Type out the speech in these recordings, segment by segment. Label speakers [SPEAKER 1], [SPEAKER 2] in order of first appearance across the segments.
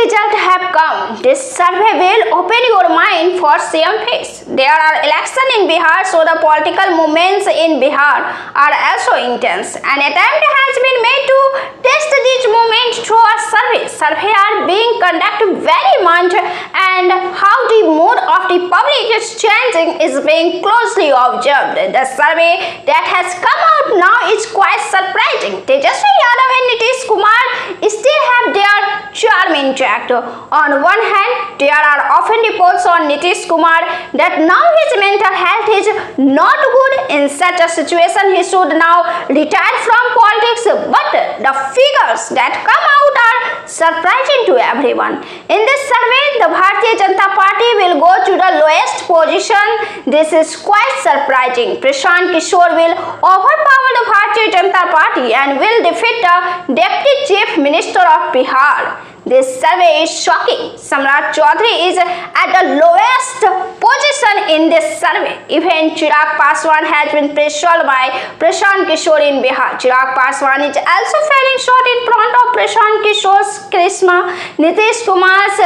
[SPEAKER 1] results have come. This survey will open your mind for CM face. There are elections in Bihar, so the political movements in Bihar are also intense. An attempt has been made to test these movements through a survey. Surveys are being conducted very much, and how the mood of the public is changing is being closely observed. The survey that has come out now is quite surprising. Tejasvi Yadav and Nitish Kumar still have their charm intact. On one hand, there are often reports on Nitish Kumar that now his mental health is not good. In such a situation, he should now retire from politics. But the figures that come out are surprising to everyone. In this survey, the Bharatiya Janata Party will go to the lowest position. This is quite surprising. Prashant Kishore will overpower the Bharatiya Janata Party and will defeat the Deputy Chief Minister of Bihar. This survey is shocking. Samrat Chaudhary is at the lowest position in this survey. Even Chirag Paswan has been pressured by Prashant Kishore in Bihar. Chirag Paswan is also falling short in front of Prashant Kishore's charisma. Nitish Kumar's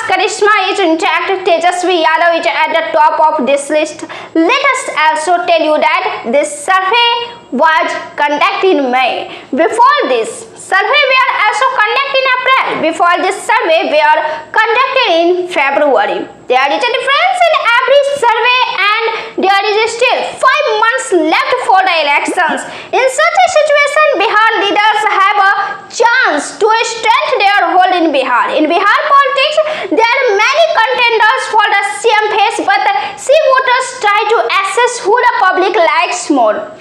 [SPEAKER 1] charisma is intact. Tejasvi Yadav is at the top of this list. Let us also tell you that this survey was conducted in May. Before this survey were also conducted in April. Before this survey were conducted in February. There is a difference in every survey, and there is still 5 months left for the elections. In such a situation, Bihar leaders have a chance to strengthen their hold in Bihar. In Bihar politics, there are many contenders for the CM face, but see voters try to assess who the public likes more.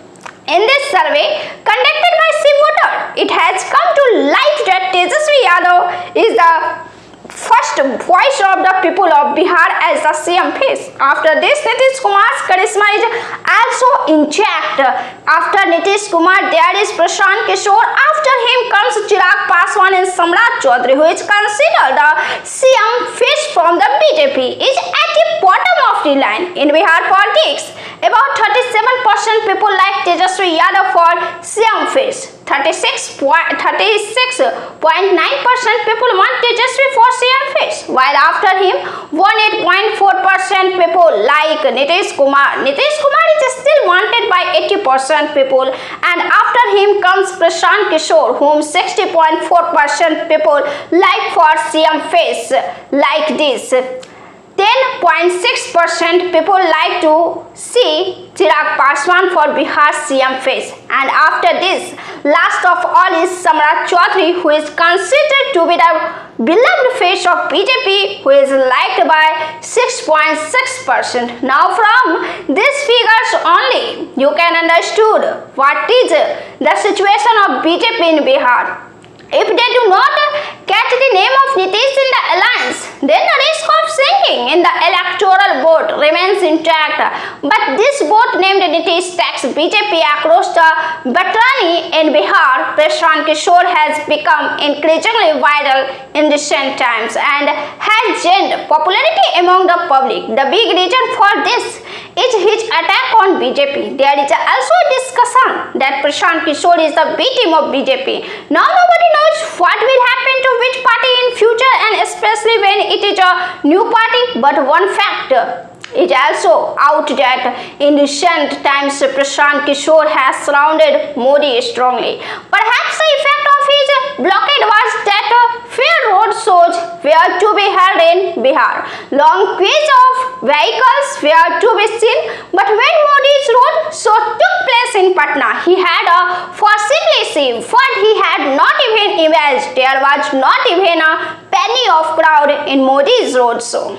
[SPEAKER 1] In this survey conducted by CIVoter, it has come to light that Tejasvi Yadav is the first voice of the people of Bihar as the CM face. After this, Nitish Kumar's charisma is also intact. After Nitish Kumar, there is Prashant Kishore. After him comes Chirag Paswan and Samrat Chaudhary, who is considered the CM face from the BJP, is at the bottom of the line. In Bihar politics, about 37% people like Tejasvi Yadav for CM face. 36.9% people want Tejasvi for CM face, while after him 18.4% people like Nitish Kumar. Nitish Kumar is still wanted by 80% people, and after him comes Prashant Kishore, whom 60.4% people like for CM face like this. 10.6% people like to see Chirag Paswan for Bihar CM face. And after this, last of all is Samrat Chaudhary, who is considered to be the beloved face of BJP, who is liked by 6.6%. Now from these figures only, you can understand what is the situation of BJP in Bihar. If they do not catch the name of Nitish in the alliance, then the risk of sinking in the electoral vote remains intact. But this vote named Nitish takes BJP across the Batrani in Bihar. Prashant Kishore has become increasingly viral in recent times and has gained popularity among the public. The big reason for this is his attack on BJP. There is also a discussion that Prashant Kishore is the B team of BJP. Now nobody knows what will happen to which party in future, and especially when it is a new party. But one fact is also out that in recent times Prashant Kishore has surrounded Modi strongly. Perhaps the effect of his blockade was that fair road shows were to be held in Bihar. Long queues of vehicles were to be seen, but when Modi's road show took place in Patna, he had forcibly seen what he had not even imagined. There was not even a penny of crowd in Modi's road show.